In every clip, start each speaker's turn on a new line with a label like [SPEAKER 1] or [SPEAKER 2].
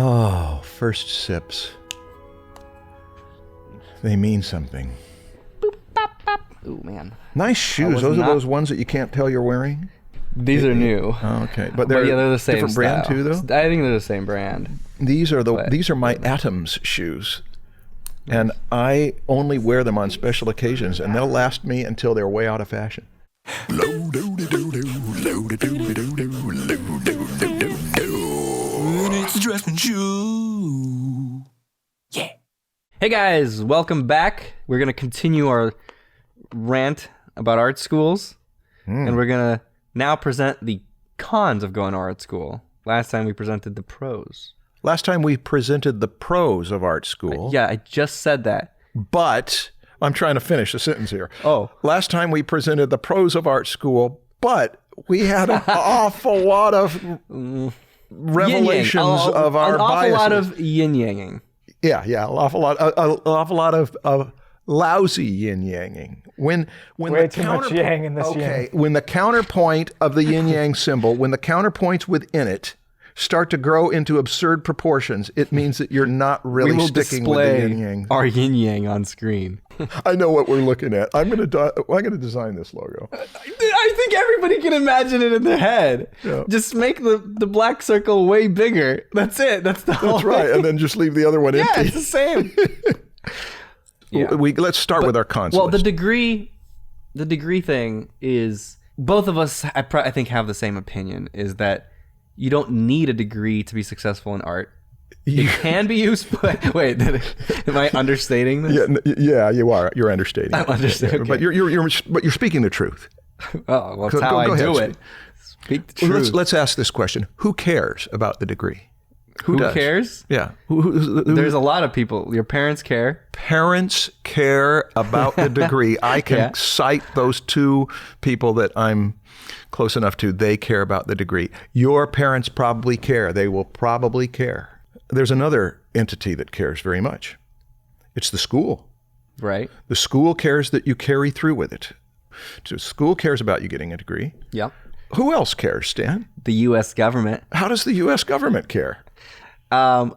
[SPEAKER 1] Oh, first sips. They mean something.
[SPEAKER 2] Boop, bop, bop. Ooh, man.
[SPEAKER 1] Nice shoes. Those are those ones that you can't tell you're wearing?
[SPEAKER 2] These are new.
[SPEAKER 1] Oh, okay. But they're
[SPEAKER 2] the same
[SPEAKER 1] different brand
[SPEAKER 2] style.
[SPEAKER 1] too, though?
[SPEAKER 2] I think they're the same brand.
[SPEAKER 1] These are my Atoms shoes. And I only wear them on special occasions, and they'll last me until they're way out of fashion.
[SPEAKER 3] It's the Draftsmen Show. Yeah.
[SPEAKER 2] Hey guys, welcome back. We're going to continue our rant about art schools. And we're going to now present the cons of going to art school. Last time we presented the pros.
[SPEAKER 1] Last time we presented the pros of art school.
[SPEAKER 2] Yeah, I just said that.
[SPEAKER 1] But I'm trying to finish the sentence here.
[SPEAKER 2] Oh.
[SPEAKER 1] Last time we presented the pros of art school, but we had an awful lot of revelations of our biases.
[SPEAKER 2] An awful lot of yin-yanging.
[SPEAKER 1] Yeah, an awful lot of lousy yin-yanging. When
[SPEAKER 4] Way too much yang in this yang.
[SPEAKER 1] When the counterpoint of the yin-yang symbol, when the counterpoints within it start to grow into absurd proportions, it means that you're not really sticking with the yin-yang.
[SPEAKER 2] Our yin-yang on screen.
[SPEAKER 1] I know what we're looking at. I'm going to design this logo.
[SPEAKER 2] I think everybody can imagine it in their head.
[SPEAKER 1] Yeah.
[SPEAKER 2] Just make the black circle way bigger. That's it. That's the whole
[SPEAKER 1] That's right.
[SPEAKER 2] thing.
[SPEAKER 1] And then just leave the other one
[SPEAKER 2] Yeah,
[SPEAKER 1] empty.
[SPEAKER 2] it's the same. Yeah.
[SPEAKER 1] Let's start with our cons
[SPEAKER 2] Well,
[SPEAKER 1] list.
[SPEAKER 2] the degree thing is, both of us, I think, have the same opinion, is that you don't need a degree to be successful in art. It can be useful. Wait, am I understating this?
[SPEAKER 1] Yeah, you are. You're understating.
[SPEAKER 2] I'm understating.
[SPEAKER 1] But you're speaking the truth.
[SPEAKER 2] Oh, well, that's how I do it. Speak the truth.
[SPEAKER 1] Let's ask this question: who cares about the degree?
[SPEAKER 2] Who
[SPEAKER 1] does?
[SPEAKER 2] cares?
[SPEAKER 1] Yeah.
[SPEAKER 2] There's a lot of people. Your parents care.
[SPEAKER 1] Parents care about the degree. I can cite those two people that I'm close enough to. They care about the degree. Your parents probably care. They will probably care. There's another entity that cares very much. It's the school.
[SPEAKER 2] Right.
[SPEAKER 1] The school cares that you carry through with it. The school cares about you getting a degree.
[SPEAKER 2] Yep.
[SPEAKER 1] Who else cares, Stan?
[SPEAKER 2] The U.S. government.
[SPEAKER 1] How does the U.S. government care?
[SPEAKER 2] Well,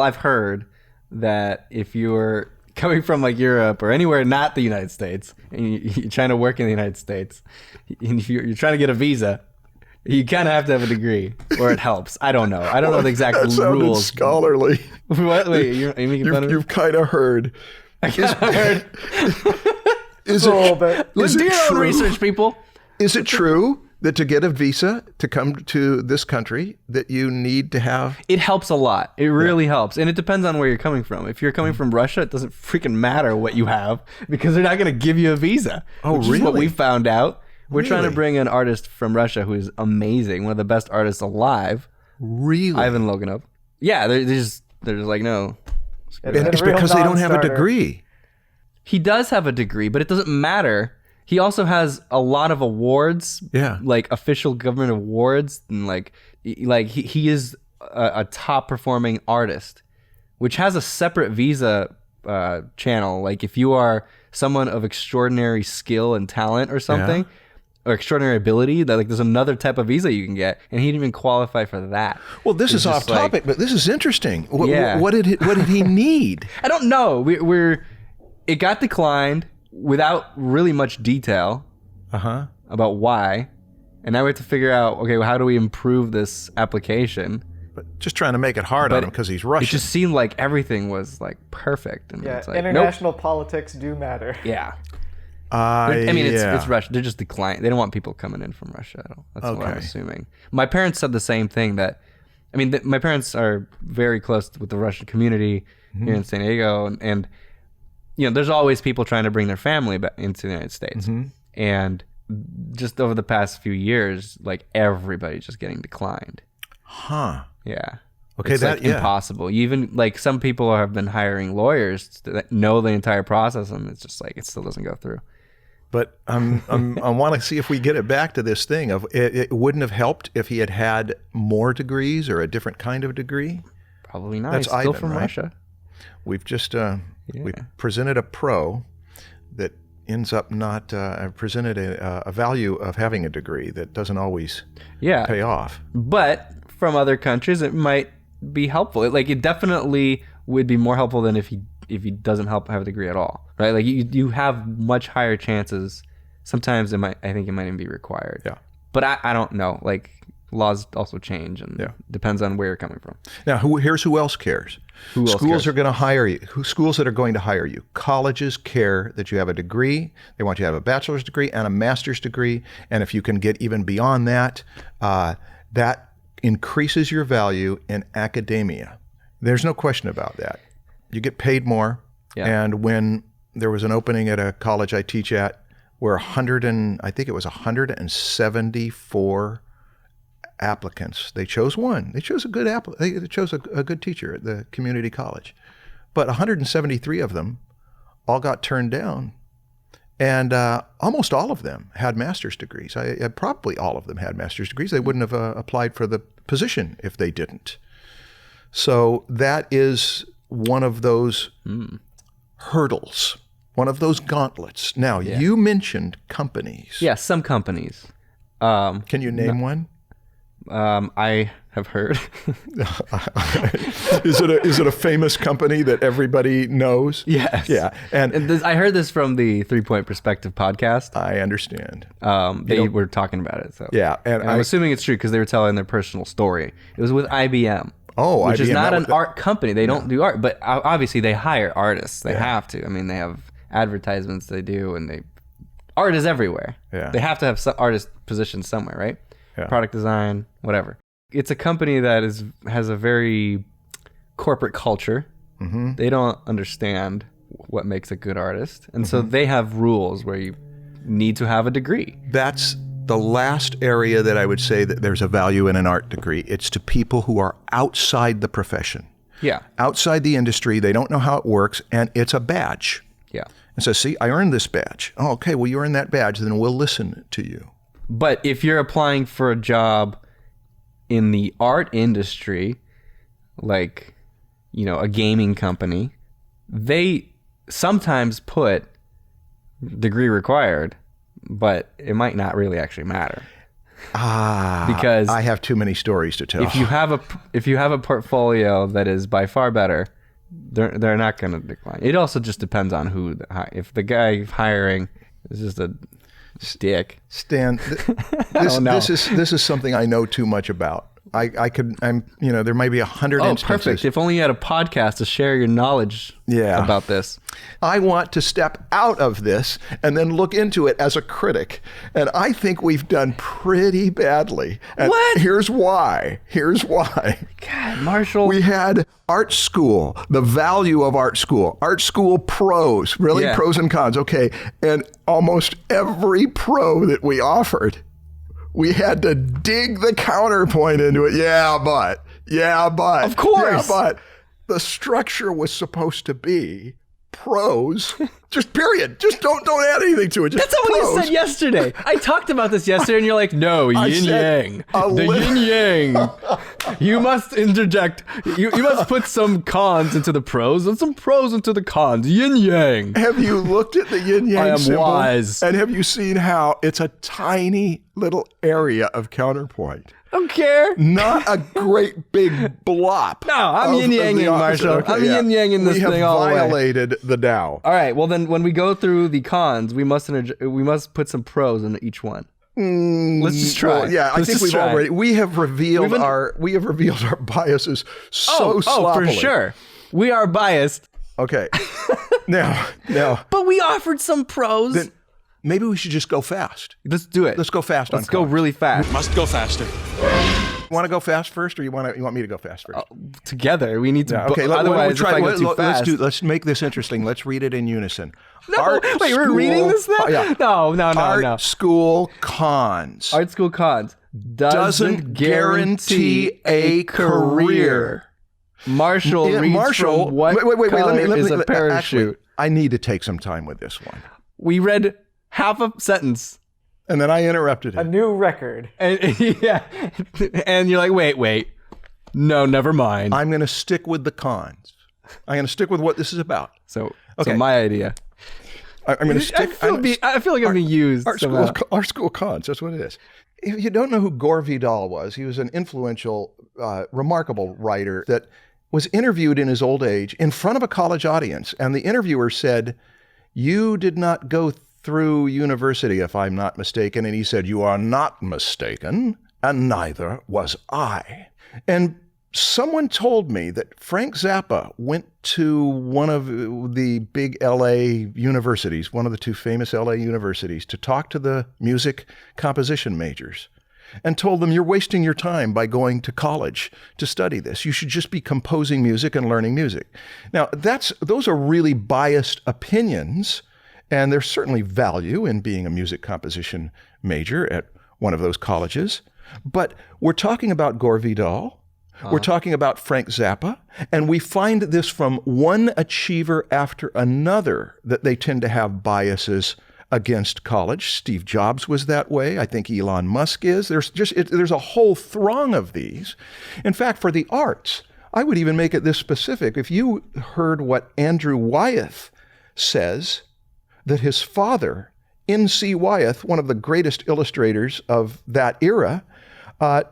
[SPEAKER 2] I've heard that if you're coming from like Europe or anywhere not the United States, and you're trying to work in the United States, and if you're trying to get a visa, you kind of have to have a degree, or it helps. I don't know. I don't know the exact
[SPEAKER 1] That sounded
[SPEAKER 2] rules.
[SPEAKER 1] scholarly.
[SPEAKER 2] What? Wait, you're making fun of me?
[SPEAKER 1] You've kind of heard.
[SPEAKER 2] I kind of heard.
[SPEAKER 1] Is
[SPEAKER 4] A little bit.
[SPEAKER 2] Let's do your own research, people.
[SPEAKER 1] Is it true that to get a visa to come to this country that you need to have?
[SPEAKER 2] It helps a lot. It really helps. And it depends on where you're coming from. If you're coming from Russia, it doesn't freaking matter what you have because they're not going to give you a visa.
[SPEAKER 1] Oh,
[SPEAKER 2] which
[SPEAKER 1] really?
[SPEAKER 2] is what we found out. We're trying to
[SPEAKER 1] Really?
[SPEAKER 2] bring an artist from Russia who is amazing, one of the best artists alive,
[SPEAKER 1] Really?
[SPEAKER 2] Ivan Loganov. Yeah, they're just like, no.
[SPEAKER 1] And it's because they don't have a degree.
[SPEAKER 2] He does have a degree, but it doesn't matter. He also has a lot of awards, like official government awards, and like he is a top performing artist, which has a separate visa channel. Like if you are someone of extraordinary skill and talent or something, or extraordinary ability, that like there's another type of visa you can get, and he didn't even qualify for that.
[SPEAKER 1] Well, this is off topic, but this is interesting. What did he need?
[SPEAKER 2] I don't know. It got declined without really much detail about why. And now we have to figure out, okay, well, how do we improve this application?
[SPEAKER 1] But just trying to make it hard on him because he's Russian.
[SPEAKER 2] It just seemed like everything was like perfect. And
[SPEAKER 4] Yeah,
[SPEAKER 2] it's like,
[SPEAKER 4] international politics do matter.
[SPEAKER 2] Yeah. I mean, it's Russia. They're just declining. They don't want people coming in from Russia. That's what I'm assuming. My parents said the same thing that, I mean, my parents are very close with the Russian community here in San Diego. And you know, there's always people trying to bring their family back into the United States. And just over the past few years, like everybody's just getting declined.
[SPEAKER 1] Huh.
[SPEAKER 2] Yeah.
[SPEAKER 1] Okay,
[SPEAKER 2] it's like impossible. You even like some people have been hiring lawyers that know the entire process, and it's just like it still doesn't go through.
[SPEAKER 1] But I want to see if we get it back to this thing of it wouldn't have helped if he had had more degrees or a different kind of degree.
[SPEAKER 2] Probably not.
[SPEAKER 1] That's
[SPEAKER 2] He's still
[SPEAKER 1] Ivan,
[SPEAKER 2] from
[SPEAKER 1] right?
[SPEAKER 2] Russia.
[SPEAKER 1] We've just we presented a pro that ends up not presented a value of having a degree that doesn't always pay off.
[SPEAKER 2] But from other countries, it might be helpful. It definitely would be more helpful than if he doesn't have a degree at all, right? Like you have much higher chances. Sometimes I think it might even be required.
[SPEAKER 1] Yeah.
[SPEAKER 2] But I don't know. Like laws also change and depends on where you're coming from.
[SPEAKER 1] Now, here's who else cares. Schools are going to hire you. Schools that are going to hire you. Colleges care that you have a degree. They want you to have a bachelor's degree and a master's degree. And if you can get even beyond that, that increases your value in academia. There's no question about that. You get paid more. Yeah. And when there was an opening at a college I teach at where 174 applicants, they chose one. They chose a good They chose a good teacher at the community college, but 173 of them all got turned down, and almost all of them had master's degrees. Probably all of them had master's degrees. They wouldn't have applied for the position if they didn't. So that is one of those hurdles, one of those gauntlets. Now, you mentioned companies.
[SPEAKER 2] Yeah, some companies.
[SPEAKER 1] Can you name one?
[SPEAKER 2] I have heard.
[SPEAKER 1] Is it a famous company that everybody knows?
[SPEAKER 2] Yes.
[SPEAKER 1] Yeah. And
[SPEAKER 2] I heard this from the 3 Point Perspective podcast.
[SPEAKER 1] I understand.
[SPEAKER 2] They were talking about it. So
[SPEAKER 1] yeah,
[SPEAKER 2] and I'm assuming it's true because they were telling their personal story. It was with IBM.
[SPEAKER 1] Oh,
[SPEAKER 2] which
[SPEAKER 1] IBM,
[SPEAKER 2] is not an art company. They don't do art, but obviously they hire artists. They have to. I mean, they have advertisements they do, and art is everywhere. Yeah. They have to have some artist positions somewhere, right? Yeah. Product design, whatever. It's a company that has a very corporate culture. Mm-hmm. They don't understand what makes a good artist. And so they have rules where you need to have a degree.
[SPEAKER 1] That's the last area that I would say that there's a value in an art degree. It's to people who are outside the profession.
[SPEAKER 2] Yeah.
[SPEAKER 1] Outside the industry. They don't know how it works, and it's a badge.
[SPEAKER 2] Yeah.
[SPEAKER 1] And so, see, I earned this badge. Oh, okay, well, you earned that badge, then we'll listen to you.
[SPEAKER 2] But if you're applying for a job in the art industry, like, a gaming company, they sometimes put degree required, but it might not really actually matter. Because
[SPEAKER 1] I have too many stories to tell.
[SPEAKER 2] If you have a portfolio that is by far better, they're not going to decline. It also just depends on if the guy hiring is just a stick.
[SPEAKER 1] Stan, this is something I know too much about. There might be 100 instances.
[SPEAKER 2] Oh, perfect. If only you had a podcast to share your knowledge about this.
[SPEAKER 1] I want to step out of this and then look into it as a critic. And I think we've done pretty badly. And
[SPEAKER 2] what?
[SPEAKER 1] Here's why.
[SPEAKER 2] God, Marshall.
[SPEAKER 1] We had art school, the value of art school pros, really pros and cons. Okay. And almost every pro that we offered, we had to dig the counterpoint into it. Yeah, but.
[SPEAKER 2] Of course.
[SPEAKER 1] Yeah, but. The structure was supposed to be pros, just period. Just don't add anything to it. Just
[SPEAKER 2] That's not what you said yesterday. I talked about this yesterday, and you're like, no, yin-yang. Yin-yang. You must interject. You must put some cons into the pros and some pros into the cons. Yin-yang.
[SPEAKER 1] Have you looked at the yin-yang symbol?
[SPEAKER 2] I am wise.
[SPEAKER 1] And have you seen how it's a tiny little area of counterpoint?
[SPEAKER 2] I don't care.
[SPEAKER 1] Not a great big blop.
[SPEAKER 2] No, I'm yin-yanging, Marshall.
[SPEAKER 1] Okay,
[SPEAKER 2] I'm yin-yanging this thing all the way.
[SPEAKER 1] We have violated the Tao.
[SPEAKER 2] All right, well then when we go through the cons, we must put some pros into each one. Let's just try.
[SPEAKER 1] Well, yeah, I think we have revealed our biases so sloppily.
[SPEAKER 2] For sure. We are biased.
[SPEAKER 1] Okay. Now.
[SPEAKER 2] But we offered some pros.
[SPEAKER 1] Then maybe we should just go fast.
[SPEAKER 2] Let's do it.
[SPEAKER 1] Let's go fast.
[SPEAKER 2] Let's go really fast.
[SPEAKER 3] Must go faster.
[SPEAKER 1] You want to go fast first, or you want me to go fast first?
[SPEAKER 2] Together, we need to.
[SPEAKER 1] Yeah, okay.
[SPEAKER 2] Otherwise, if I go too fast,
[SPEAKER 1] let's make this interesting. Let's read it in unison.
[SPEAKER 2] No, wait, we're reading this now?
[SPEAKER 1] Yeah.
[SPEAKER 2] No.
[SPEAKER 1] Art school cons.
[SPEAKER 2] Art school cons doesn't guarantee a career. Marshall reads from what color is a parachute.
[SPEAKER 1] Actually, I need to take some time with this one.
[SPEAKER 2] We read half a sentence.
[SPEAKER 1] And then I interrupted him.
[SPEAKER 4] A new record.
[SPEAKER 2] And and you're like, wait. No, never mind.
[SPEAKER 1] I'm going to stick with the cons. I'm going to stick with what this is about.
[SPEAKER 2] So my idea.
[SPEAKER 1] I'm going to stick.
[SPEAKER 2] I feel like I'm being used.
[SPEAKER 1] Art school cons. That's what it is. If you don't know who Gore Vidal was, he was an influential remarkable writer that was interviewed in his old age in front of a college audience. And the interviewer said, "You did not go through university, if I'm not mistaken." And he said, "You are not mistaken, and neither was I." And someone told me that Frank Zappa went to one of the big LA universities, one of the two famous LA universities, to talk to the music composition majors and told them, "You're wasting your time by going to college to study this. You should just be composing music and learning music." Now, those are really biased opinions, and there's certainly value in being a music composition major at one of those colleges. But we're talking about Gore Vidal. We're talking about Frank Zappa, and we find this from one achiever after another that they tend to have biases against college. Steve Jobs was that way. I think Elon Musk is. There's a whole throng of these. In fact, for the arts, I would even make it this specific. If you heard what Andrew Wyeth says, that his father, N.C. Wyeth, one of the greatest illustrators of that era,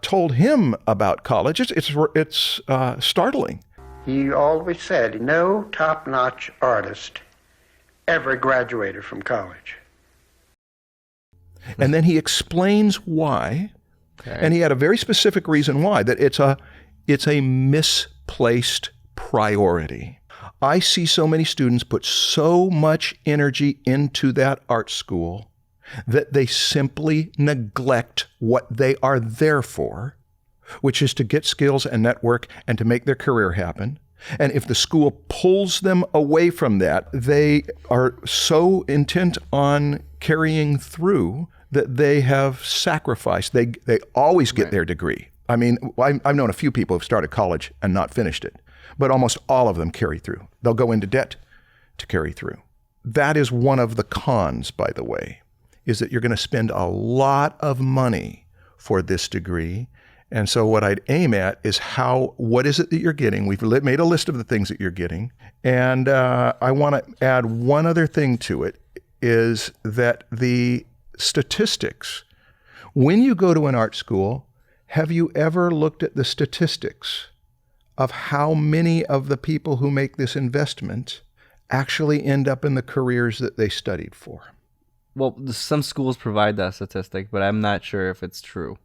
[SPEAKER 1] told him about college, it's startling.
[SPEAKER 5] He always said no top-notch artist ever graduated from college.
[SPEAKER 1] And then he explains why, and he had a very specific reason why, that it's a misplaced priority. I see so many students put so much energy into that art school that they simply neglect what they are there for, which is to get skills and network and to make their career happen. And if the school pulls them away from that, they are so intent on carrying through that they have sacrificed. They always get their degree. I mean, I've known a few people who've started college and not finished it, but almost all of them carry through. They'll go into debt to carry through. That is one of the cons, by the way, is that you're going to spend a lot of money for this degree. And so what I'd aim at is what is it that you're getting? We've made a list of the things that you're getting. And I want to add one other thing to it, is that the statistics, when you go to an art school, have you ever looked at the statistics of how many of the people who make this investment actually end up in the careers that they studied for?
[SPEAKER 2] Well, some schools provide that statistic, but I'm not sure if it's true.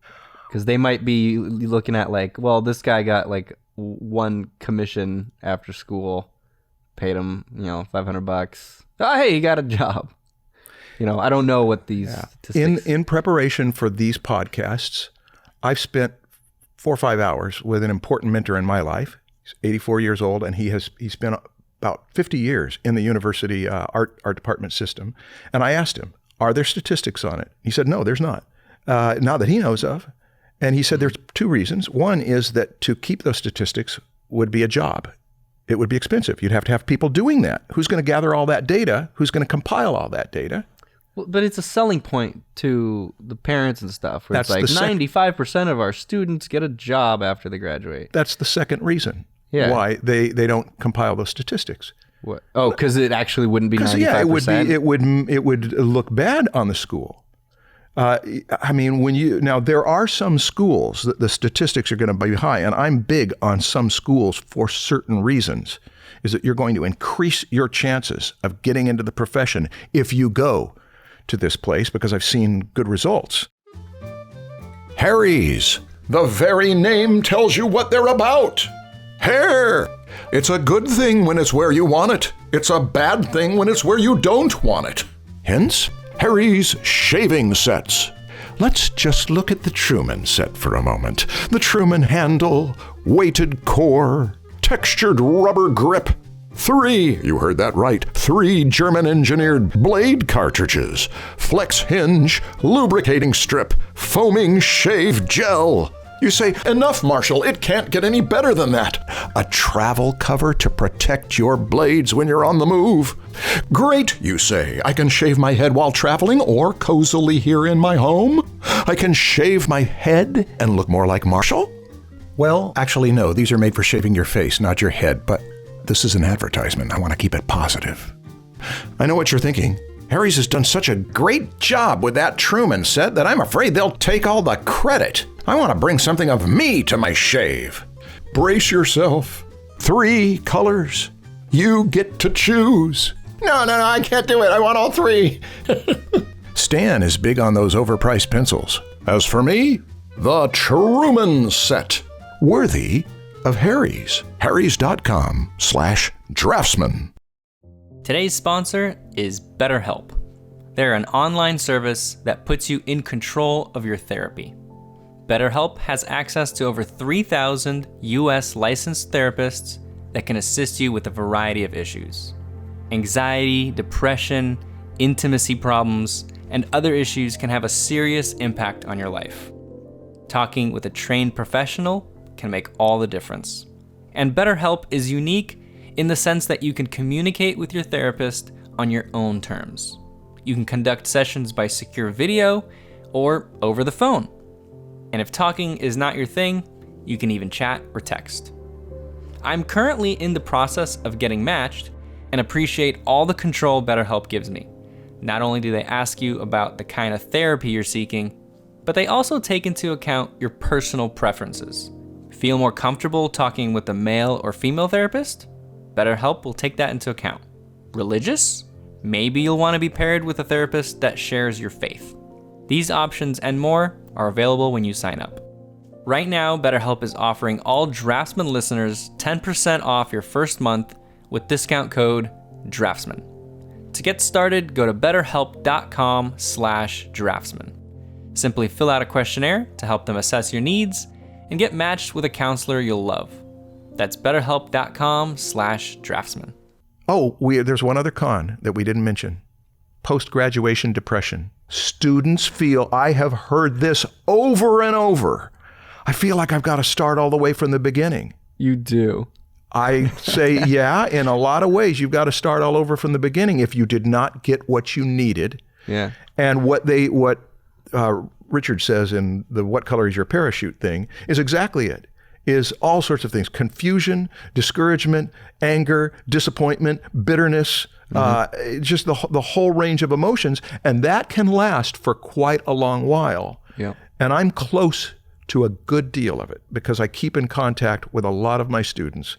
[SPEAKER 2] Because they might be looking at this guy got one commission after school, paid him, $500. Oh, hey, he got a job. I don't know what these statistics.
[SPEAKER 1] In preparation for these podcasts, I've spent 4 or 5 hours with an important mentor in my life. He's 84 years old, and he's spent about 50 years in the university art department system. And I asked him, "Are there statistics on it?" He said, "No, there's not. Not that he knows of." And he said there's two reasons. One is that to keep those statistics would be a job. It would be expensive. You'd have to have people doing that. Who's going to gather all that data? Who's going to compile all that data?
[SPEAKER 2] Well, but it's a selling point to the parents and stuff. Where it's 95% of our students get a job after they graduate.
[SPEAKER 1] That's the second reason why they don't compile those statistics.
[SPEAKER 2] What? Oh, because it actually wouldn't be 95%?
[SPEAKER 1] It would look bad on the school. There are some schools that the statistics are going to be high, and I'm big on some schools for certain reasons, is that you're going to increase your chances of getting into the profession if you go to this place, because I've seen good results.
[SPEAKER 6] Harry's. The very name tells you what they're about. Hair. It's a good thing when it's where you want it. It's a bad thing when it's where you don't want it. Hence, Harry's shaving sets. Let's just look at the Truman set for a moment. The Truman handle, weighted core, textured rubber grip. 3, you heard that right, 3 German-engineered blade cartridges, flex hinge, lubricating strip, foaming shave gel. You say, enough, Marshall, it can't get any better than that. A travel cover to protect your blades when you're on the move. Great, you say. I can shave my head while traveling or cozily here in my home. I can shave my head and look more like Marshall. Well, actually, no, these are made for shaving your face, not your head, but this is an advertisement. I want to keep it positive. I know what you're thinking. Harry's has done such a great job with that Truman set that I'm afraid they'll take all the credit. I want to bring something of me to my shave. Brace yourself. 3 colors. You get to choose. No, I can't do it. I want all 3. Stan is big on those overpriced pencils. As for me, the Truman Set. Worthy of Harry's. harrys.com/draftsman.
[SPEAKER 2] Today's sponsor is BetterHelp. They're an online service that puts you in control of your therapy. BetterHelp has access to over 3,000 US licensed therapists that can assist you with a variety of issues. Anxiety, depression, intimacy problems, and other issues can have a serious impact on your life. Talking with a trained professional can make all the difference. And BetterHelp is unique in the sense that you can communicate with your therapist on your own terms. You can conduct sessions by secure video or over the phone. And if talking is not your thing, you can even chat or text. I'm currently in the process of getting matched and appreciate all the control BetterHelp gives me. Not only do they ask you about the kind of therapy you're seeking, but they also take into account your personal preferences. Feel more comfortable talking with a male or female therapist? BetterHelp will take that into account. Religious? Maybe you'll want to be paired with a therapist that shares your faith. These options and more are available when you sign up. Right now, BetterHelp is offering all Draftsmen listeners 10% off your first month with discount code Draftsmen. To get started, go to betterhelp.com/draftsman. Simply fill out a questionnaire to help them assess your needs and get matched with a counselor you'll love. That's betterhelp.com/draftsman.
[SPEAKER 1] Oh, there's one other con that we didn't mention. Post-graduation depression. Students feel, I have heard this over and over, I feel like I've got to start all the way from the beginning.
[SPEAKER 2] You do.
[SPEAKER 1] I say, yeah, in a lot of ways, you've got to start all over from the beginning if you did not get what you needed.
[SPEAKER 2] Yeah.
[SPEAKER 1] And what Richard says in the "What color is your parachute" thing is exactly it. Is all sorts of things: confusion, discouragement, anger, disappointment, bitterness, just the whole range of emotions, and that can last for quite a long while.
[SPEAKER 2] Yeah.
[SPEAKER 1] And I'm close to a good deal of it because I keep in contact with a lot of my students.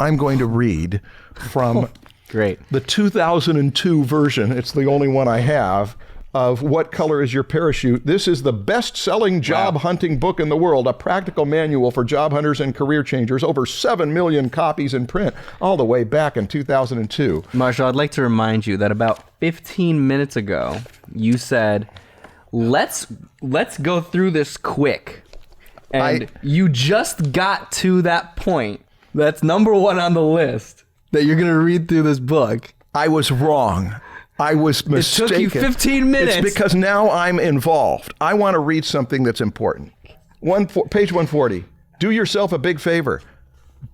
[SPEAKER 1] I'm going to read from
[SPEAKER 2] Great.
[SPEAKER 1] the 2002 version. It's the only one I have. Of What Color is Your Parachute. This is the best-selling job hunting book in the world, a practical manual for job hunters and career changers, over 7 million copies in print, all the way back in 2002.
[SPEAKER 2] Marshall, I'd like to remind you that about 15 minutes ago, you said, let's go through this quick. And you just got to that point. That's number 1 on the list, that you're going to read through this book.
[SPEAKER 1] I was wrong. I was mistaken.
[SPEAKER 2] It took you 15 minutes.
[SPEAKER 1] It's because now I'm involved. I want to read something that's important. Page 140. Do yourself a big favor.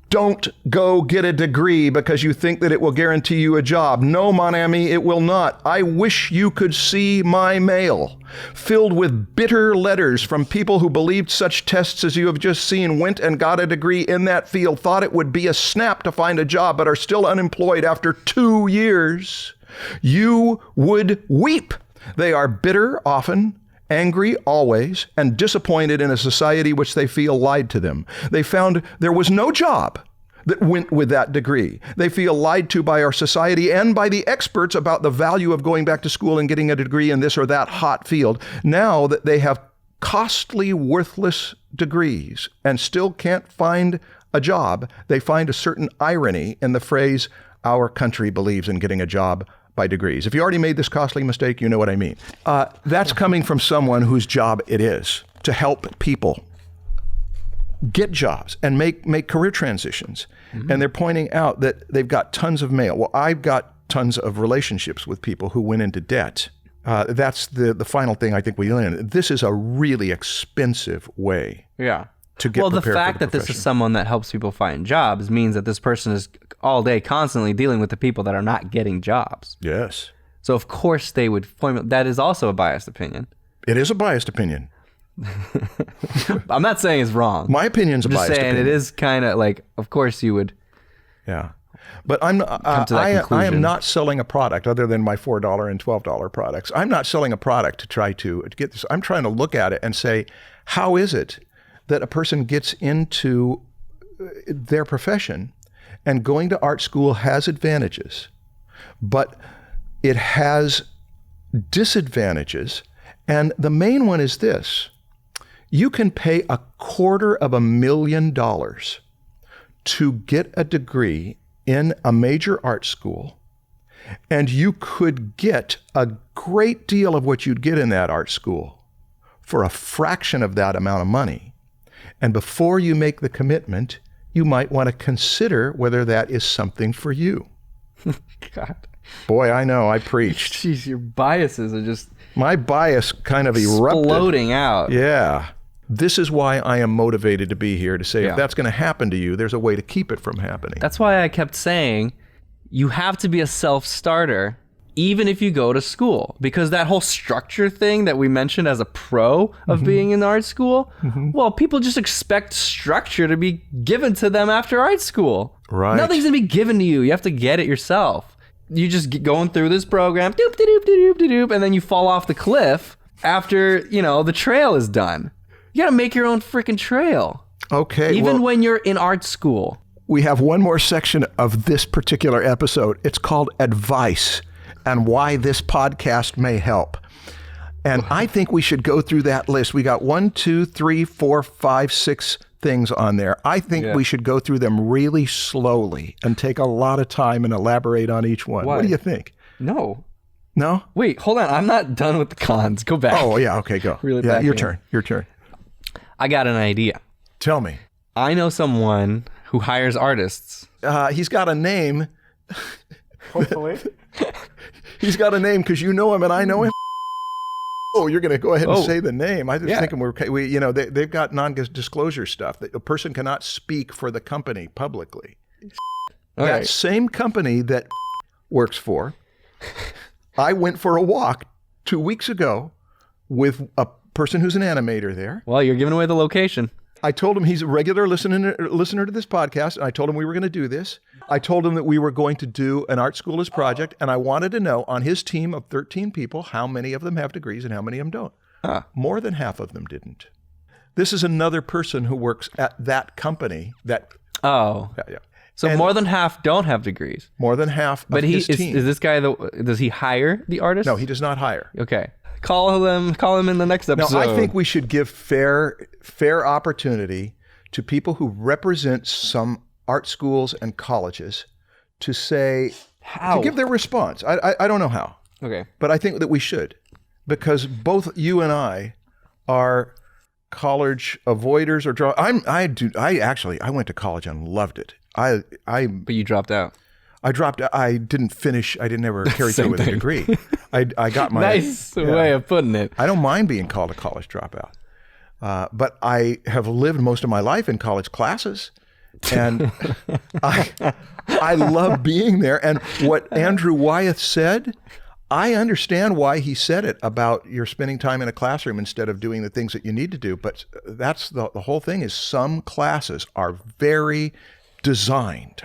[SPEAKER 1] Don't go get a degree because you think that it will guarantee you a job. No, mon ami, it will not. I wish you could see my mail, filled with bitter letters from people who believed such tests as you have just seen, went and got a degree in that field, thought it would be a snap to find a job, but are still unemployed after 2 years. You would weep. They are bitter often, angry always, and disappointed in a society which they feel lied to them. They found there was no job that went with that degree. They feel lied to by our society and by the experts about the value of going back to school and getting a degree in this or that hot field. Now that they have costly, worthless degrees and still can't find a job, they find a certain irony in the phrase, our country believes in getting a job by degrees. If you already made this costly mistake, you know what I mean. That's coming from someone whose job it is to help people get jobs and make career transitions. Mm-hmm. And they're pointing out that they've got tons of mail. Well, I've got tons of relationships with people who went into debt. That's the final thing I think we learned. This is a really expensive way.
[SPEAKER 2] Yeah.
[SPEAKER 1] To get
[SPEAKER 2] the fact that this is someone that helps people find jobs means that this person is all day constantly dealing with the people that are not getting jobs.
[SPEAKER 1] Yes.
[SPEAKER 2] So of course they would formulate. That is also a biased opinion.
[SPEAKER 1] It is a biased opinion.
[SPEAKER 2] I'm not saying it's wrong.
[SPEAKER 1] My opinion's a biased opinion.
[SPEAKER 2] I'm just saying it is kind of like, of course you would.
[SPEAKER 1] Yeah. But I am not selling a product other than my $4 and $12 products. I'm not selling a product to try to get this. I'm trying to look at it and say, How is it that a person gets into their profession, and going to art school has advantages, but it has disadvantages? And the main one is this: you can pay $250,000 to get a degree in a major art school, and you could get a great deal of what you'd get in that art school for a fraction of that amount of money. And before you make the commitment, you might want to consider whether that is something for you.
[SPEAKER 2] God.
[SPEAKER 1] Boy, I know, I preached.
[SPEAKER 2] Jeez, your biases are just...
[SPEAKER 1] My bias kind of erupted.
[SPEAKER 2] Exploding out.
[SPEAKER 1] Yeah. This is why I am motivated to be here, to say
[SPEAKER 2] Yeah.
[SPEAKER 1] if that's going to happen to you, there's a way to keep it from happening.
[SPEAKER 2] That's why I kept saying you have to be a self-starter even if you go to school, because that whole structure thing that we mentioned as a pro of being in art school, well, people just expect structure to be given to them after art school.
[SPEAKER 1] Right.
[SPEAKER 2] Nothing's going to be given to you. You have to get it yourself. You just going through this program, doop, doop, doop, doop, doop, doop, and then you fall off the cliff after, the trail is done. You got to make your own freaking trail.
[SPEAKER 1] Okay.
[SPEAKER 2] Even when you're in art school.
[SPEAKER 1] We have one more section of this particular episode. It's called Advice and Why This Podcast May Help. And I think we should go through that list. We got 1, 2, 3, 4, 5, 6 things on there. I think we should go through them really slowly and take a lot of time and elaborate on each one.
[SPEAKER 2] Why?
[SPEAKER 1] What do you think?
[SPEAKER 2] No.
[SPEAKER 1] No?
[SPEAKER 2] Wait, hold on. I'm not done with the cons. Go back.
[SPEAKER 1] Oh, yeah. Okay, go.
[SPEAKER 2] Really
[SPEAKER 1] yeah,
[SPEAKER 2] back
[SPEAKER 1] your
[SPEAKER 2] in.
[SPEAKER 1] turn. Your turn.
[SPEAKER 2] I got an idea.
[SPEAKER 1] Tell me.
[SPEAKER 2] I know someone who hires artists.
[SPEAKER 1] He's got a name.
[SPEAKER 4] Hopefully.
[SPEAKER 1] He's got a name because you know him and I know him. Oh, you're going to go ahead and say the name. I was thinking they've got non-disclosure stuff. A person cannot speak for the company publicly. That same company that works for, I went for a walk 2 weeks ago with a person who's an animator there.
[SPEAKER 2] Well, you're giving away the location.
[SPEAKER 1] I told him he's a regular listener to this podcast, and I told him we were going to do this. I told him that we were going to do an art school as project, and I wanted to know on his team of 13 people, how many of them have degrees and how many of them don't. More than half of them didn't. This is another person who works at that company that...
[SPEAKER 2] Oh.
[SPEAKER 1] Yeah.
[SPEAKER 2] So more than half don't have degrees.
[SPEAKER 1] More than half of his team.
[SPEAKER 2] Is this guy, does he hire the artist?
[SPEAKER 1] No, he does not hire.
[SPEAKER 2] Okay. Call him in the next episode.
[SPEAKER 1] No, I think we should give fair opportunity to people who represent some art schools and colleges to say, to give their response. I don't know how.
[SPEAKER 2] Okay.
[SPEAKER 1] But I think that we should, because both you and I are college avoiders or draw. I went to college and loved it.
[SPEAKER 2] But you dropped out.
[SPEAKER 1] I dropped. I didn't finish. I didn't ever carry through with a degree. I got my
[SPEAKER 2] nice way of putting it.
[SPEAKER 1] I don't mind being called a college dropout, but I have lived most of my life in college classes, and I love being there. And what Andrew Wyeth said, I understand why he said it about you're spending time in a classroom instead of doing the things that you need to do. But that's the whole thing. Is some classes are very designed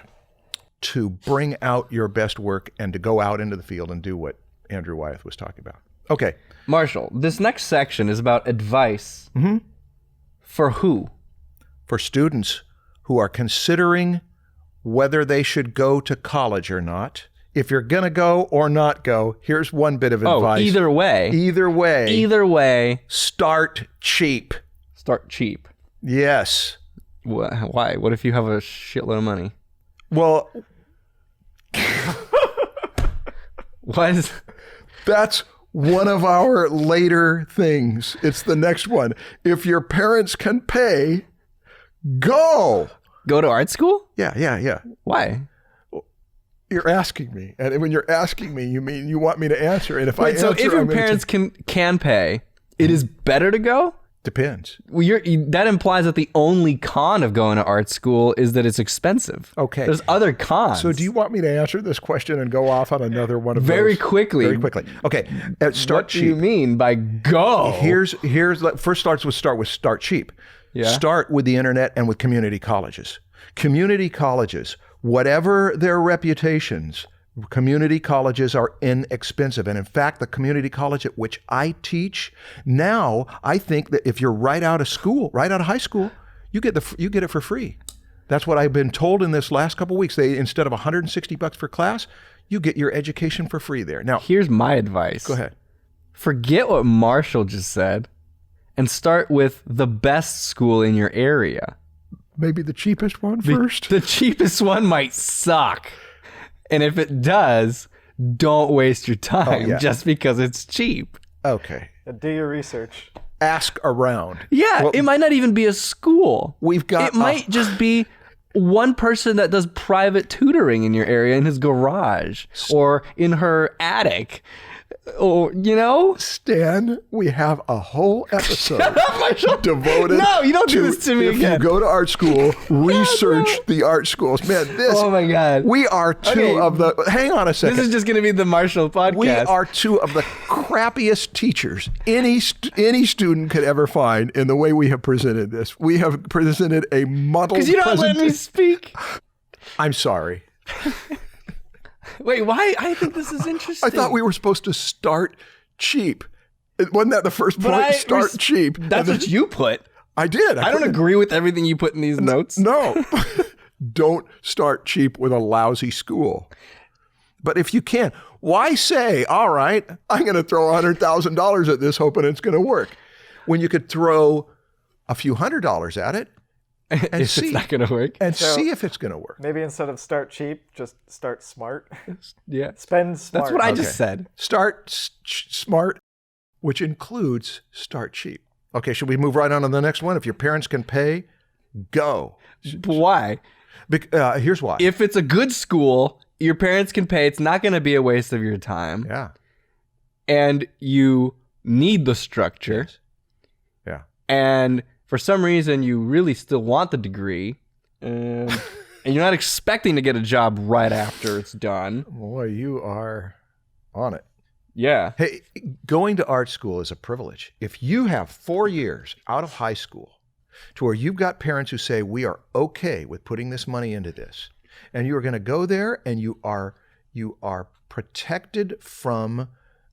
[SPEAKER 1] to bring out your best work and to go out into the field and do what Andrew Wyeth was talking about. Okay.
[SPEAKER 2] Marshall, this next section is about advice. For who?
[SPEAKER 1] For students who are considering whether they should go to college or not. If you're going to go or not go, here's one bit of advice.
[SPEAKER 2] Either way.
[SPEAKER 1] Either way. Start cheap.
[SPEAKER 2] Start cheap.
[SPEAKER 1] Yes.
[SPEAKER 2] Why? What if you have a shitload of money?
[SPEAKER 1] Well... That's one of our later things. It's the next one. If your parents can pay, go.
[SPEAKER 2] Go to art school?
[SPEAKER 1] Yeah.
[SPEAKER 2] Why?
[SPEAKER 1] You're asking me. And when you're asking me, you mean you want me to answer. And if I answer,
[SPEAKER 2] so if your parents can pay, it is better to go?
[SPEAKER 1] Depends.
[SPEAKER 2] Well, that implies that the only con of going to art school is that it's expensive.
[SPEAKER 1] Okay.
[SPEAKER 2] There's other cons.
[SPEAKER 1] So do you want me to answer this question and go off on another one of
[SPEAKER 2] Very
[SPEAKER 1] those?
[SPEAKER 2] quickly.
[SPEAKER 1] Okay. Start cheap.
[SPEAKER 2] What do you mean by go?
[SPEAKER 1] First start with start cheap.
[SPEAKER 2] Yeah.
[SPEAKER 1] Start with the internet and with community colleges. Community colleges, whatever their reputations, Community colleges are inexpensive. And in fact, the community college at which I teach, now I think that if you're right out of high school, you get it for free. That's what I've been told in this last couple of weeks. They, instead of $160 for class, you get your education for free there. Now,
[SPEAKER 2] here's my advice.
[SPEAKER 1] Go ahead.
[SPEAKER 2] Forget what Marshall just said and start with the best school in your area.
[SPEAKER 1] Maybe the cheapest one first.
[SPEAKER 2] The cheapest one might suck. And if it does, don't waste your time just because it's cheap.
[SPEAKER 1] Okay.
[SPEAKER 4] Do your research.
[SPEAKER 1] Ask around.
[SPEAKER 2] Yeah, it might not even be a school. It might just be one person that does private tutoring in your area in his garage or in her attic. Or,
[SPEAKER 1] Stan, we have a whole episode devoted
[SPEAKER 2] No, you don't do this to me again.
[SPEAKER 1] If you go to art school, research the art schools. Man,
[SPEAKER 2] oh my God.
[SPEAKER 1] We are two of the, hang on a second.
[SPEAKER 2] This is just going to be the Marshall podcast.
[SPEAKER 1] We are two of the crappiest teachers any student could ever find in the way we have presented this. We have presented a muddled
[SPEAKER 2] because you don't let me speak.
[SPEAKER 1] I'm sorry.
[SPEAKER 2] Wait, why? I think this is interesting.
[SPEAKER 1] I thought we were supposed to start cheap. Wasn't that the first point? Start cheap.
[SPEAKER 2] That's what you put.
[SPEAKER 1] I did.
[SPEAKER 2] I don't agree with everything you put in these notes.
[SPEAKER 1] No. Don't start cheap with a lousy school. But if you can, why say, all right, I'm going to throw $100,000 at this hoping it's going to work, when you could throw a few $100s at it and see
[SPEAKER 2] it's not going to work.
[SPEAKER 1] And see if it's going to work.
[SPEAKER 4] Maybe instead of start cheap, just start smart.
[SPEAKER 2] Yeah.
[SPEAKER 4] Spend smart.
[SPEAKER 2] That's what I just said.
[SPEAKER 1] Start smart, which includes start cheap. Okay, should we move right on to the next one? If your parents can pay, go.
[SPEAKER 2] Why?
[SPEAKER 1] Here's why.
[SPEAKER 2] If it's a good school, your parents can pay. It's not going to be a waste of your time.
[SPEAKER 1] Yeah.
[SPEAKER 2] And you need the structure.
[SPEAKER 1] Yes. Yeah.
[SPEAKER 2] And for some reason, you really still want the degree, and you're not expecting to get a job right after it's done.
[SPEAKER 1] Boy, you are on it.
[SPEAKER 2] Yeah.
[SPEAKER 1] Hey, going to art school is a privilege. If you have 4 years out of high school to where you've got parents who say, we are okay with putting this money into this, and you are going to go there and you are protected from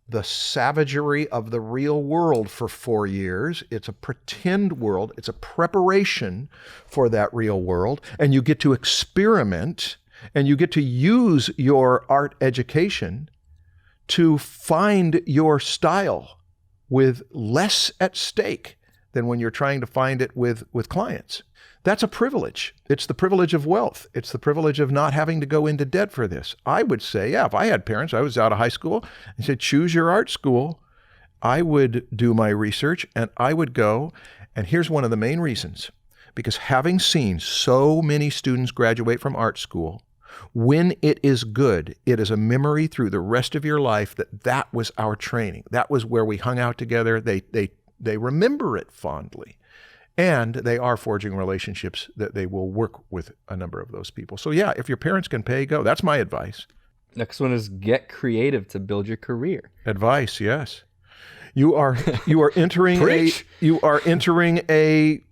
[SPEAKER 1] the savagery of the real world for 4 years. It's a pretend world. It's a preparation for that real world. And you get to experiment and you get to use your art education to find your style with less at stake than when you're trying to find it with clients. That's a privilege. It's the privilege of wealth. It's the privilege of not having to go into debt for this. I would say, if I had parents, I was out of high school, and said, choose your art school, I would do my research and I would go. And here's one of the main reasons, because having seen so many students graduate from art school, when it is good, it is a memory through the rest of your life that was our training. That was where we hung out together. They remember it fondly. And they are forging relationships that they will work with a number of those people. So yeah, if your parents can pay, go. That's my advice.
[SPEAKER 2] Next one is get creative to build your career.
[SPEAKER 1] Advice, yes. You are entering a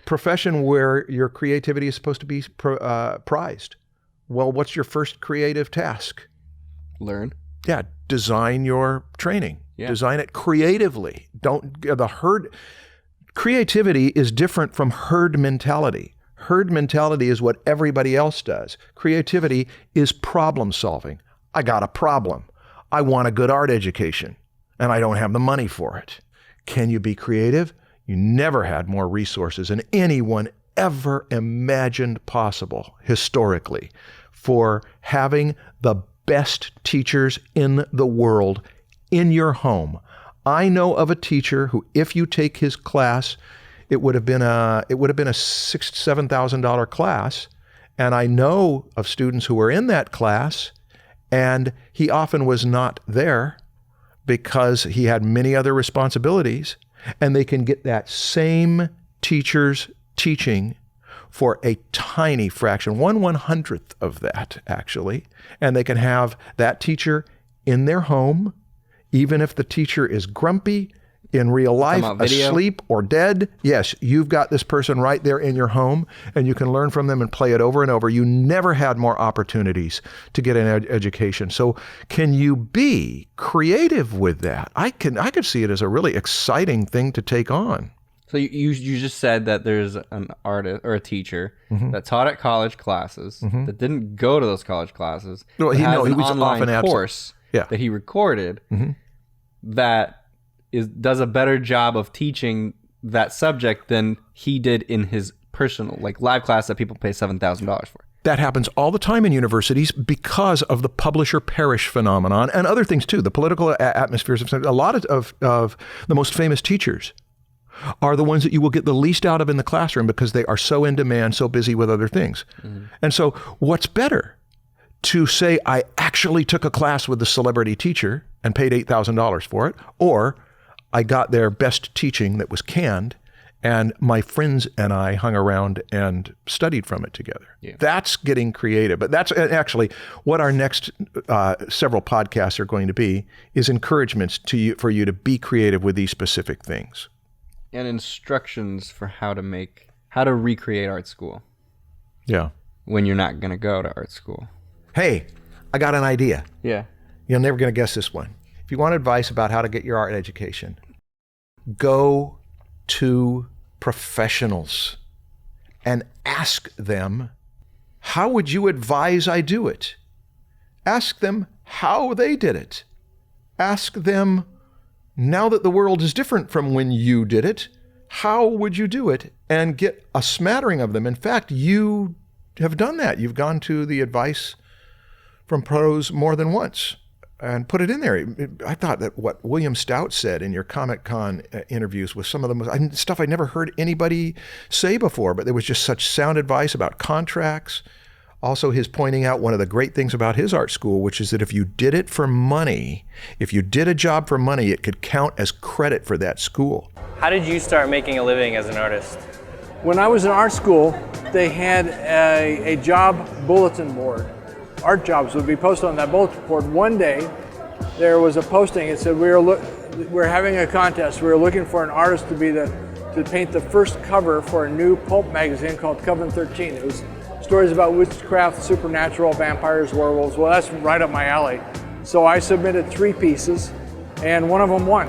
[SPEAKER 1] profession where your creativity is supposed to be prized. Well, what's your first creative task?
[SPEAKER 2] Learn.
[SPEAKER 1] Yeah, design your training. Yeah. Design it creatively. Creativity is different from herd mentality. Herd mentality is what everybody else does. Creativity is problem solving. I got a problem. I want a good art education, and I don't have the money for it. Can you be creative? You never had more resources than anyone ever imagined possible historically for having the best teachers in the world in your home. I know of a teacher who, if you take his class, it would have been a $6,000-7,000 class, and I know of students who were in that class, and he often was not there because he had many other responsibilities, and they can get that same teacher's teaching for a tiny fraction, 1/100th of that actually, and they can have that teacher in their home. Even if the teacher is grumpy, in real life, asleep or dead. Yes, you've got this person right there in your home, and you can learn from them and play it over and over. You never had more opportunities to get an education. So can you be creative with that? I could see it as a really exciting thing to take on.
[SPEAKER 2] So you just said that there's an artist or a teacher that taught at college classes that didn't go to those college classes.
[SPEAKER 1] Well, he was
[SPEAKER 2] online
[SPEAKER 1] often absent.
[SPEAKER 2] Course that he recorded that does a better job of teaching that subject than he did in his personal live class that people pay $7,000 for.
[SPEAKER 1] That happens all the time in universities because of the publisher perish phenomenon and other things too. The political atmospheres of a lot of the most famous teachers are the ones that you will get the least out of in the classroom because they are so in demand, so busy with other things. And so what's better? To say I actually took a class with the celebrity teacher and paid $8,000 for it, or I got their best teaching that was canned and my friends and I hung around and studied from it together. Yeah. That's getting creative. But that's actually what our next several podcasts are going to be, is encouragements for you to be creative with these specific things.
[SPEAKER 2] And instructions for how to recreate art school.
[SPEAKER 1] Yeah.
[SPEAKER 2] When you're not going to go to art school.
[SPEAKER 1] Hey, I got an idea.
[SPEAKER 2] Yeah.
[SPEAKER 1] You're never going to guess this one. If you want advice about how to get your art education, go to professionals and ask them, how would you advise I do it? Ask them how they did it. Ask them, now that the world is different from when you did it, how would you do it? And get a smattering of them. In fact, you have done that. You've gone to the advice from pros more than once and put it in there. I thought that what William Stout said in your Comic-Con interviews was some of the most stuff I'd never heard anybody say before, but there was just such sound advice about contracts. Also, his pointing out one of the great things about his art school, which is that if you did it for money, if you did a job for money, it could count as credit for that school.
[SPEAKER 7] How did you start making a living as an artist?
[SPEAKER 8] When I was in art school, they had a job bulletin board. Art jobs would be posted on that bulletin board. One day, there was a posting. It said we're having a contest. We were looking for an artist to paint the first cover for a new pulp magazine called Coven 13. It was stories about witchcraft, supernatural, vampires, werewolves. Well, that's right up my alley. So I submitted 3 pieces, and one of them won.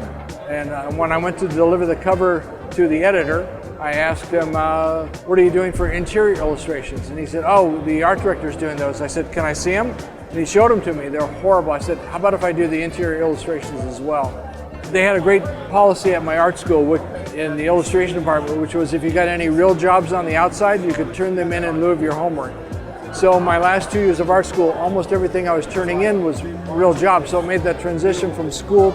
[SPEAKER 8] And when I went to deliver the cover to the editor, I asked him, what are you doing for interior illustrations? And he said, oh, the art director's doing those. I said, can I see them? And he showed them to me. They were horrible. I said, how about if I do the interior illustrations as well? They had a great policy at my art school in the illustration department, which was if you got any real jobs on the outside, you could turn them in lieu of your homework. So my last 2 years of art school, almost everything I was turning in was real jobs. So it made that transition from school,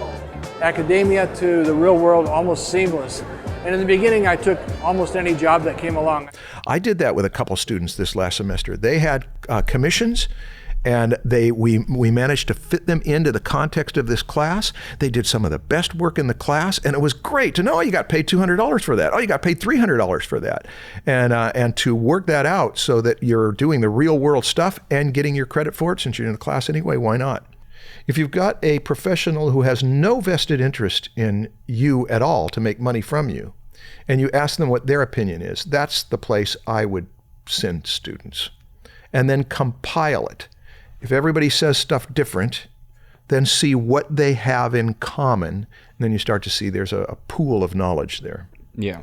[SPEAKER 8] academia to the real world almost seamless. And in the beginning, I took almost any job that came along.
[SPEAKER 1] I did that with a couple students this last semester. They had commissions, and we managed to fit them into the context of this class. They did some of the best work in the class, and it was great to know, oh, you got paid $200 for that. Oh, you got paid $300 for that. And to work that out so that you're doing the real world stuff and getting your credit for it since you're in the class anyway, why not? If you've got a professional who has no vested interest in you at all to make money from you, and you ask them what their opinion is, that's the place I would send students. And then compile it. If everybody says stuff different, then see what they have in common, and then you start to see there's a pool of knowledge there.
[SPEAKER 2] Yeah.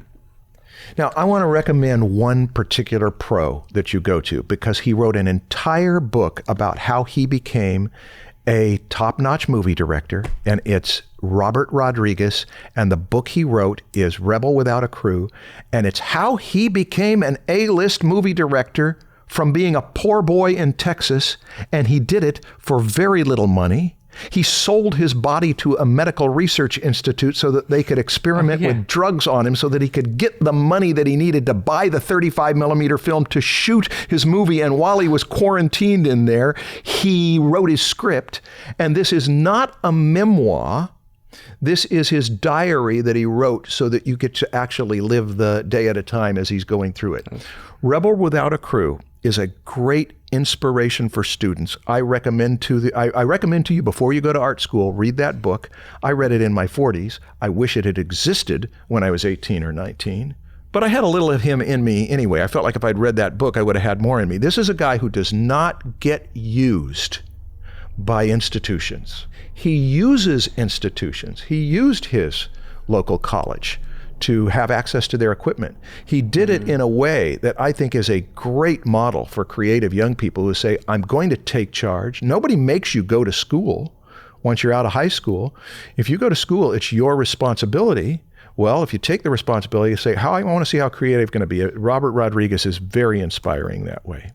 [SPEAKER 1] Now, I want to recommend one particular pro that you go to because he wrote an entire book about how he became a top-notch movie director, and it's Robert Rodriguez, and the book he wrote is Rebel Without a Crew, and it's how he became an A-list movie director from being a poor boy in Texas, and he did it for very little money. He sold his body to a medical research institute so that they could experiment with drugs on him so that he could get the money that he needed to buy the 35 millimeter film to shoot his movie. And while he was quarantined in there, he wrote his script. And this is not a memoir. This is his diary that he wrote so that you get to actually live the day at a time as he's going through it. Rebel Without a Crew is a great inspiration for students. I recommend to you before you go to art school, read that book. I read it in my 40s. I wish it had existed when I was 18 or 19. But I had a little of him in me anyway. I felt like if I'd read that book, I would have had more in me. This is a guy who does not get used by institutions. He uses institutions. He used his local college to have access to their equipment. He did it in a way that I think is a great model for creative young people who say, I'm going to take charge. Nobody makes you go to school once you're out of high school. If you go to school, it's your responsibility. Well, if you take the responsibility, you say, I want to see how creative going to be. Robert Rodriguez is very inspiring that way.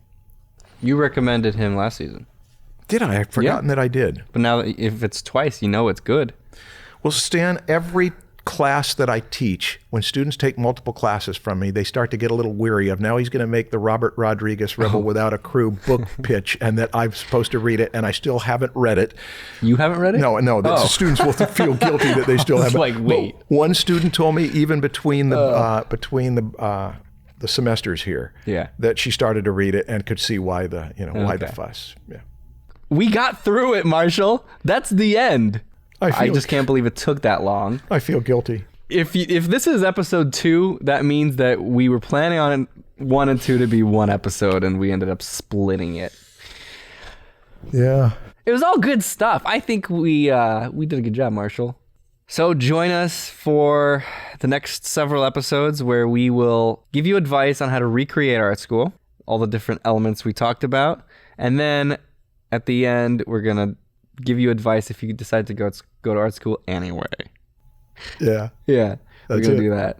[SPEAKER 2] You recommended him last season.
[SPEAKER 1] Did I? I've forgotten that I did.
[SPEAKER 2] But now if it's twice, you know it's good.
[SPEAKER 1] Well, Stan, every class that I teach, when students take multiple classes from me, they start to get a little weary of, now he's going to make the Robert Rodriguez Rebel Without a Crew book pitch, and that I'm supposed to read it, and I still haven't read it.
[SPEAKER 2] You haven't read it?
[SPEAKER 1] No. The students will feel guilty that they still haven't.
[SPEAKER 2] Like, wait.
[SPEAKER 1] But one student told me, even between the semesters here, that she started to read it and could see why the fuss. Yeah.
[SPEAKER 2] We got through it, Marshall. That's the end. I just can't believe it took that long.
[SPEAKER 1] I feel guilty.
[SPEAKER 2] If this is episode 2, that means that we were planning on 1 and 2 to be one episode, and we ended up splitting it.
[SPEAKER 1] Yeah.
[SPEAKER 2] It was all good stuff. I think we did a good job, Marshall. So join us for the next several episodes where we will give you advice on how to recreate art school, all the different elements we talked about, and then at the end, we're going to give you advice if you decide to go to art school anyway.
[SPEAKER 1] Yeah.
[SPEAKER 2] Yeah. We're going to do that.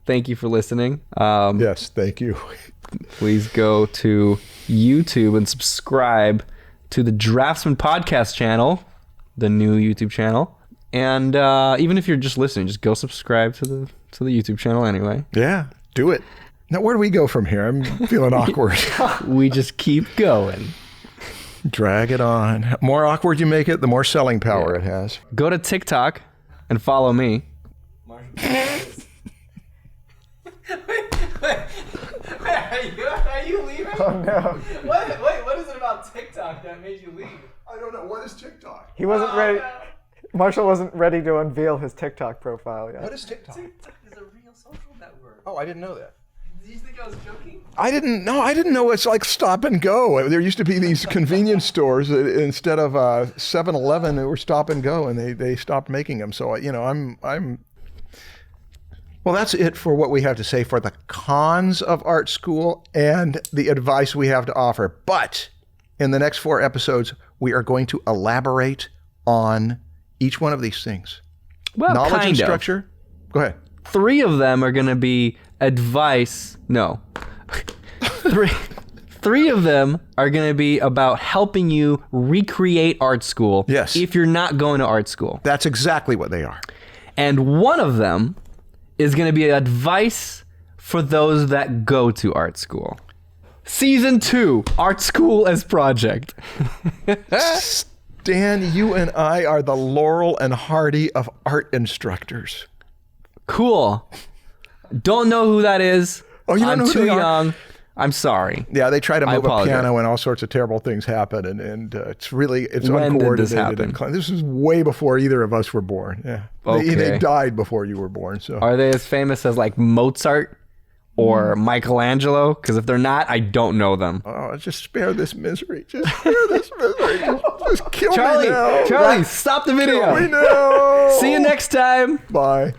[SPEAKER 2] Thank you for listening.
[SPEAKER 1] Yes, thank you.
[SPEAKER 2] Please go to YouTube and subscribe to the Draftsmen podcast channel, the new YouTube channel. And even if you're just listening, just go subscribe to the YouTube channel anyway.
[SPEAKER 1] Yeah, do it. Now, where do we go from here? I'm feeling awkward.
[SPEAKER 2] We just keep going.
[SPEAKER 1] Drag it on. The more awkward you make it, the more selling power it has.
[SPEAKER 2] Go to TikTok and follow me.
[SPEAKER 3] Are you leaving?
[SPEAKER 4] Oh no.
[SPEAKER 3] What is it about TikTok that made you leave?
[SPEAKER 1] I don't know. What is TikTok?
[SPEAKER 4] He wasn't ready.
[SPEAKER 3] No.
[SPEAKER 4] Marshall wasn't ready to unveil his TikTok profile yet.
[SPEAKER 1] What is TikTok?
[SPEAKER 3] TikTok is a real social network.
[SPEAKER 1] Oh, I didn't know that.
[SPEAKER 3] Did you think I was joking?
[SPEAKER 1] I didn't know it's like stop and go. There used to be these convenience stores instead of 7-Eleven that were stop and go, and they stopped making them. So I'm. Well, that's it for what we have to say for the cons of art school and the advice we have to offer. But in the next 4 episodes, we are going to elaborate on each one of these things.
[SPEAKER 2] Well,
[SPEAKER 1] knowledge and structure. Go ahead.
[SPEAKER 2] 3 of them are going to be advice. No. 3 of them are going to be about helping you recreate art school.
[SPEAKER 1] Yes.
[SPEAKER 2] If you're not going to art school.
[SPEAKER 1] That's exactly what they are.
[SPEAKER 2] And one of them is going to be advice for those that go to art school. Season 2, Art School as Project.
[SPEAKER 1] Dan, you and I are the Laurel and Hardy of art instructors.
[SPEAKER 2] Cool. Don't know who that is.
[SPEAKER 1] Oh, you don't know who
[SPEAKER 2] too
[SPEAKER 1] they are?
[SPEAKER 2] young. I'm sorry.
[SPEAKER 1] Yeah, they try to move a
[SPEAKER 2] apologize.
[SPEAKER 1] piano and all sorts of terrible things happen, and it's
[SPEAKER 2] When
[SPEAKER 1] uncoordinated.
[SPEAKER 2] did this happen?
[SPEAKER 1] This was way before either of us were born. Yeah,
[SPEAKER 2] Okay.
[SPEAKER 1] they died before you were born. So
[SPEAKER 2] Are they as famous as like Mozart or Michelangelo? Because if they're not, I don't know them.
[SPEAKER 1] just spare this misery. Just spare this misery. Just kill me now.
[SPEAKER 2] Charlie, stop the video.
[SPEAKER 1] Kill me now.
[SPEAKER 2] See you next time.
[SPEAKER 1] Bye.